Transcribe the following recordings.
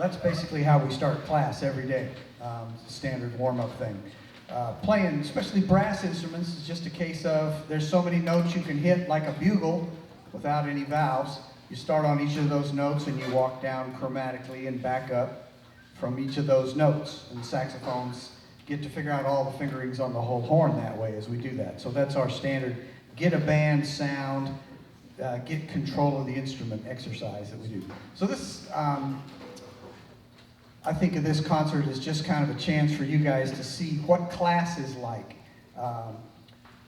that's basically how we start class every day. It's a standard warm-up thing. Playing, especially brass instruments, is just a case of there's so many notes you can hit like a bugle without any valves. You start on each of those notes and you walk down chromatically and back up from each of those notes. And saxophones get to figure out all the fingerings on the whole horn that way as we do that. So that's our standard get a band sound, get control of the instrument exercise that we do. So this, I think of this concert as just kind of a chance for you guys to see what class is like.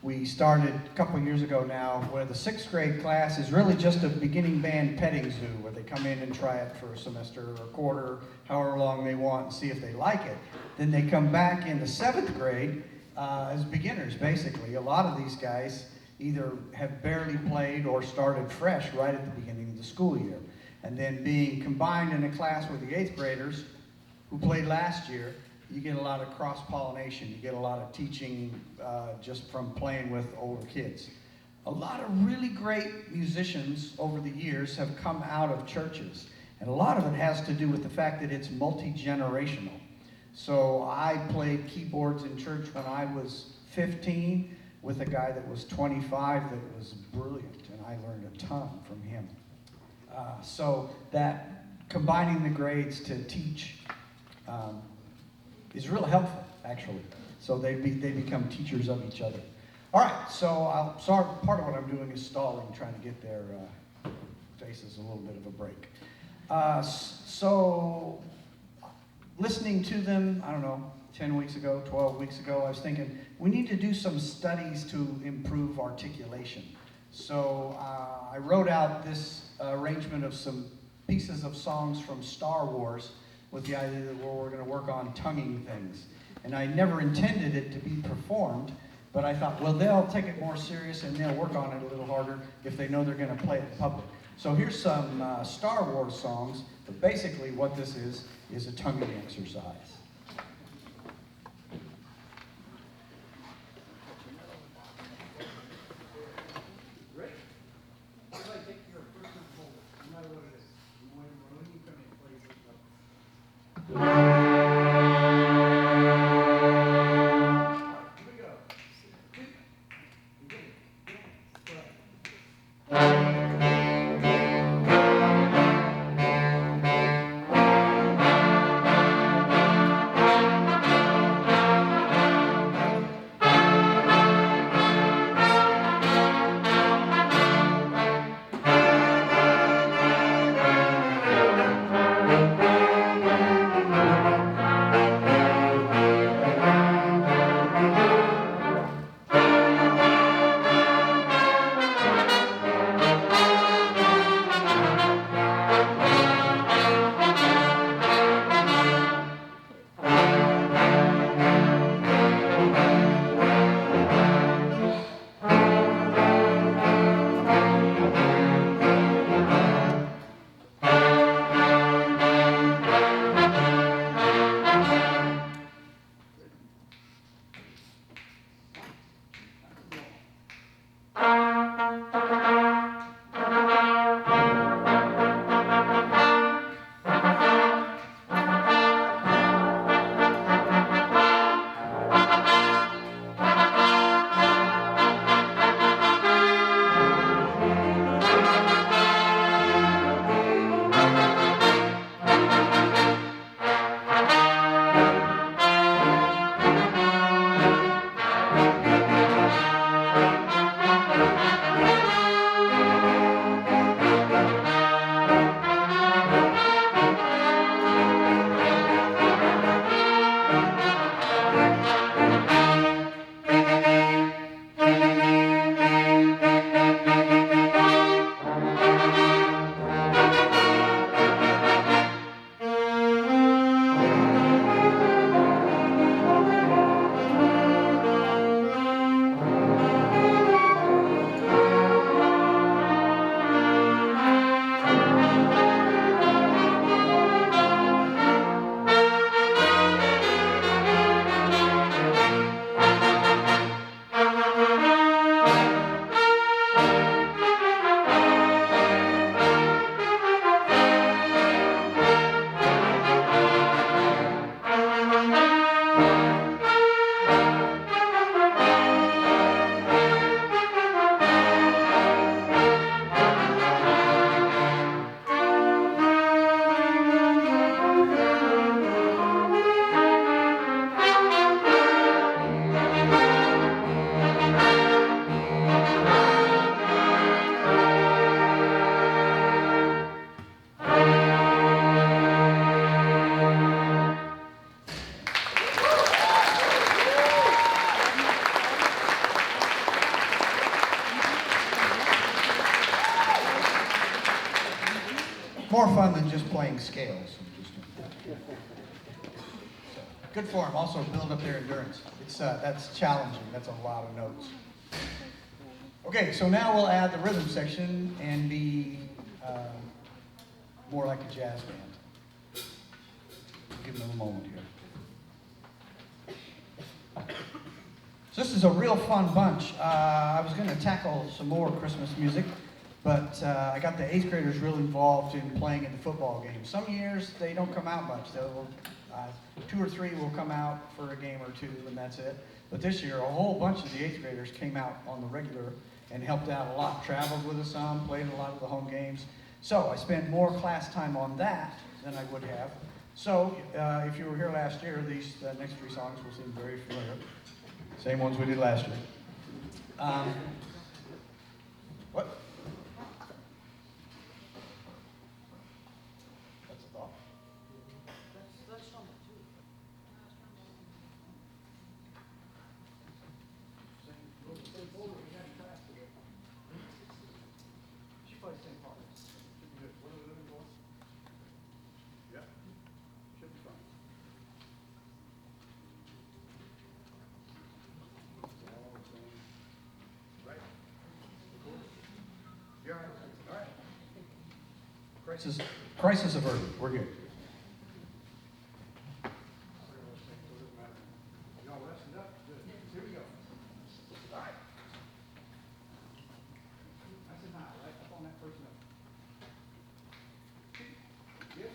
We started a couple of years ago now where the 6th grade class is really just a beginning band petting zoo where they come in and try it for a semester or a quarter, however long they want, and see if they like it. Then they come back in the 7th grade as beginners, basically. A lot of these guys either have barely played or started fresh right at the beginning of the school year. And then being combined in a class with the 8th graders who played last year, you get a lot of cross-pollination. You get a lot of teaching just from playing with older kids. A lot of really great musicians over the years have come out of churches. And a lot of it has to do with the fact that it's multi-generational. So I played keyboards in church when I was 15 with a guy that was 25 that was brilliant, and I learned a ton from him. So that combining the grades to teach is real helpful, actually. So they become teachers of each other. All right, so sorry, part of what I'm doing is stalling, trying to get their faces a little bit of a break. So listening to them, I don't know, 10 weeks ago, 12 weeks ago, I was thinking, we need to do some studies to improve articulation. So I wrote out this arrangement of some pieces of songs from Star Wars with the idea that we're going to work on tonguing things. And I never intended it to be performed, but I thought, well, they'll take it more serious and they'll work on it a little harder if they know they're going to play it in public. So here's some Star Wars songs, but basically what this is a tonguing exercise. fun than just playing scales. Good for them. Also build up their endurance. That's challenging. That's a lot of notes. Okay, so now we'll add the rhythm section and be more like a jazz band. Give them a moment here. So this is a real fun bunch. I was going to tackle some more Christmas music, but I got the 8th graders real involved in playing in the football games. Some years they don't come out much. They'll 2 or 3 will come out for a game or 2, and that's it. But this year, a whole bunch of the 8th graders came out on the regular and helped out a lot. Traveled with us some, played a lot of the home games. So I spent more class time on that than I would have. So if you were here last year, these next 3 songs will seem very familiar. Same ones we did last year. What? That's a thought. That's number 2. She plays the same part. Should be good. What are the living boys? Yeah. Should be fun. Right. You're all right. All right. Crisis averted. We're good. Y'all rested up? Good. Here we go. All right. That's a nine, right? Up on that first note. Yes.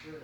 Good.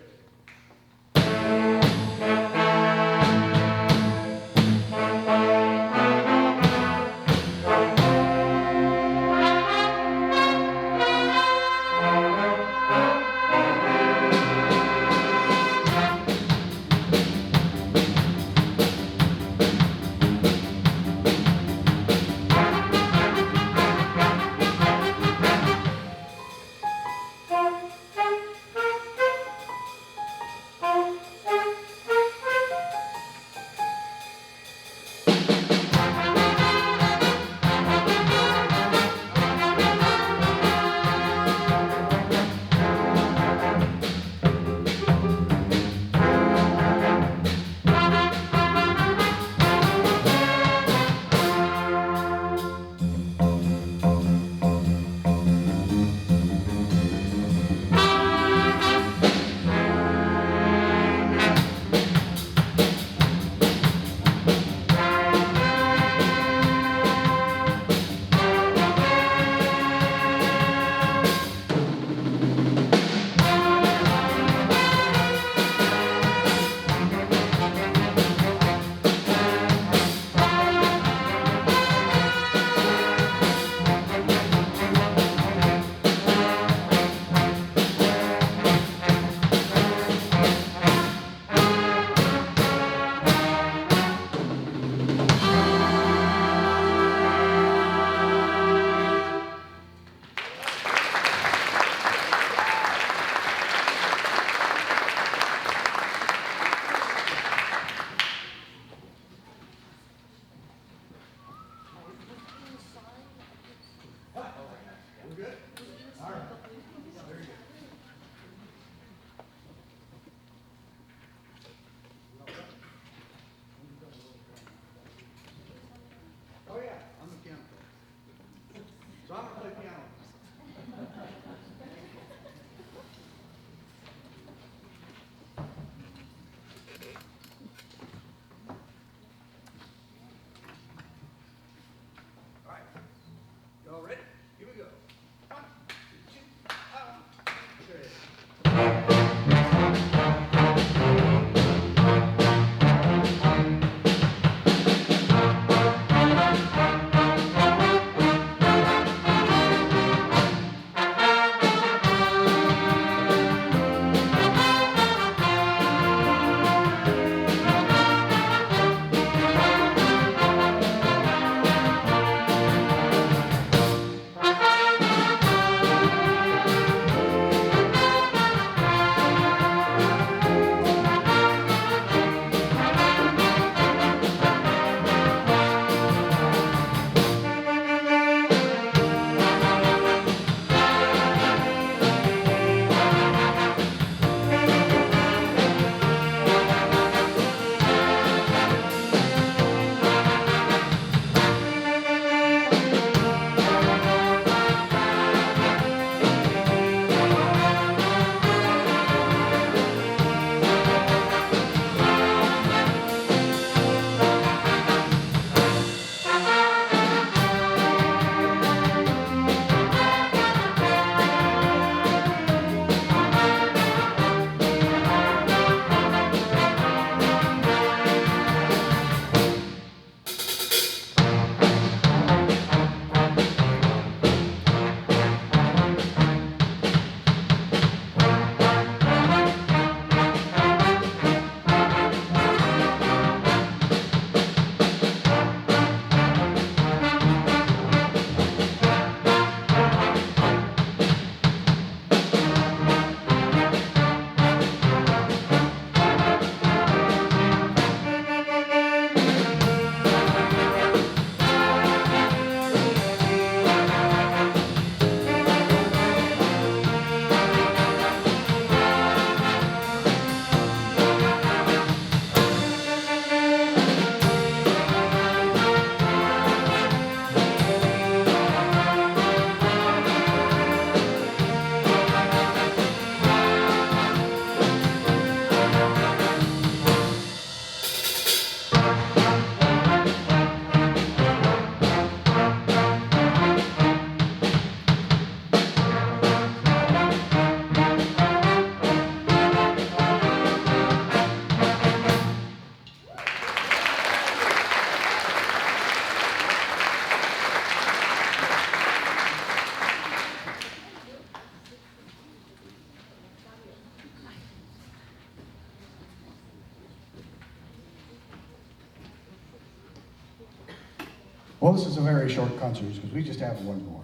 Well, this is a very short concert because we just have one more.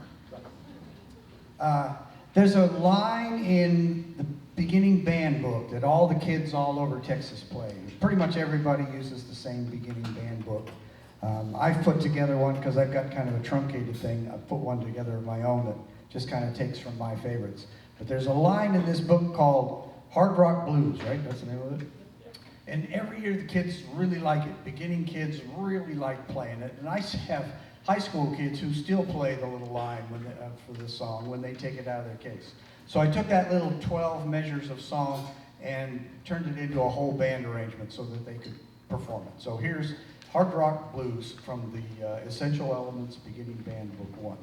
There's a line in the beginning band book that all the kids all over Texas play. Pretty much everybody uses the same beginning band book. I've put together one because I've got kind of a truncated thing. I've put one together of my own that just kind of takes from my favorites. But there's a line in this book called Hard Rock Blues, right? That's the name of it. And every year the kids really like it. Beginning kids really like playing it. And I have high school kids who still play the little line when they, for this song when they take it out of their case. So I took that little 12 measures of song and turned it into a whole band arrangement so that they could perform it. So here's Hard Rock Blues from the Essential Elements Beginning Band Book 1.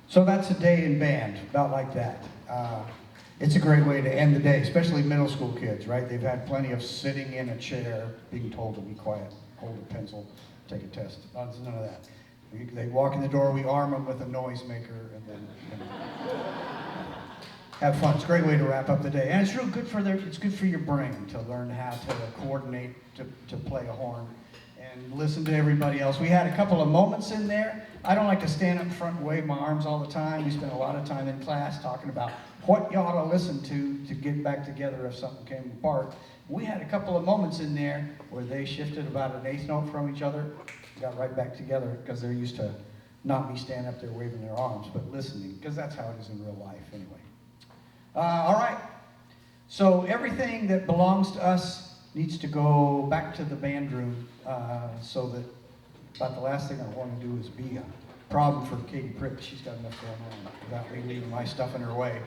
So that's a day in band, about like that. It's a great way to end the day, especially middle school kids, right? They've had plenty of sitting in a chair, being told to be quiet, hold a pencil, take a test. None of that. They walk in the door, we arm them with a noisemaker, and then have fun. It's a great way to wrap up the day. And it's real good for it's good for your brain to learn how to coordinate, to play a horn, and listen to everybody else. We had a couple of moments in there. I don't like to stand up front and wave my arms all the time. We spent a lot of time in class talking about what you ought to listen to get back together if something came apart. We had a couple of moments in there where they shifted about an eighth note from each other, got right back together because they're used to not me standing up there waving their arms, but listening, because that's how it is in real life anyway. All right, so everything that belongs to us needs to go back to the band room so that about the last thing I want to do is be a problem for Katie Pritt. She's got enough going on without me leaving my stuff in her way.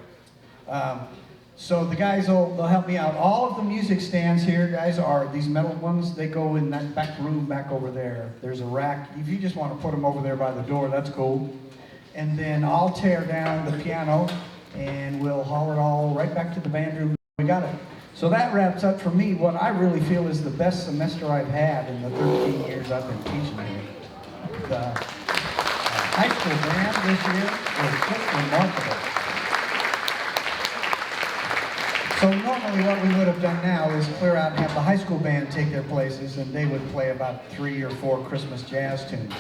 So the guys they'll help me out. All of the music stands here, guys, are these metal ones. They go in that back room back over there. There's a rack. If you just want to put them over there by the door, that's cool. And then I'll tear down the piano and we'll haul it all right back to the band room. We got it. So that wraps up for me what I really feel is the best semester I've had in the 13 years I've been teaching here. The high school band this year was just remarkable. So normally what we would have done now is clear out and have the high school band take their places, and they would play about 3 or 4 Christmas jazz tunes.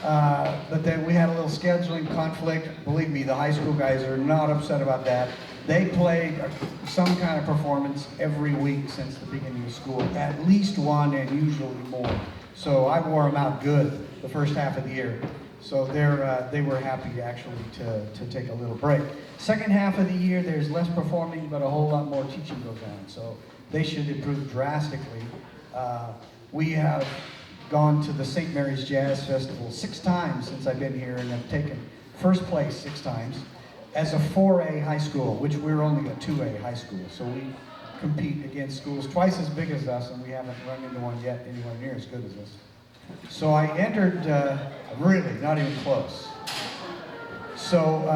But then we had a little scheduling conflict. Believe me, the high school guys are not upset about that. They play some kind of performance every week since the beginning of school, at least one and usually more. So I wore them out good the first half of the year. So they were happy actually to take a little break. Second half of the year, there's less performing, but a whole lot more teaching goes on. So they should improve drastically. We have gone to the St. Mary's Jazz Festival 6 times since I've been here and have taken first place 6 times as a 4A high school, which we're only a 2A high school. So we compete against schools twice as big as us, and we haven't run into one yet anywhere near as good as us. So I entered, really, not even close. So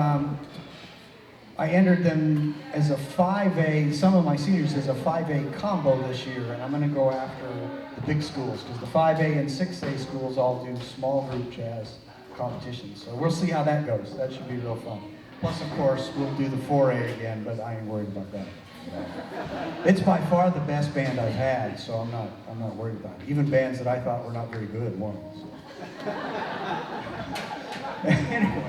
I entered them as a 5A, some of my seniors as a 5A combo this year, and I'm going to go after the big schools, because the 5A and 6A schools all do small group jazz competitions. So we'll see how that goes. That should be real fun. Plus, of course, we'll do the 4A again, but I ain't worried about that. It's by far the best band I've had, so I'm not worried about it. Even bands that I thought were not very good won. So. Anyway,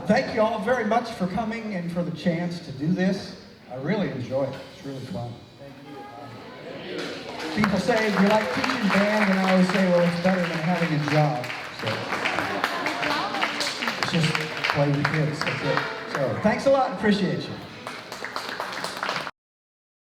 thank you all very much for coming and for the chance to do this. I really enjoy it. It's really fun. People say, do you like teaching band? And I always say, well, it's better than having a job. So it's just play with kids. That's it. So thanks a lot. Appreciate you.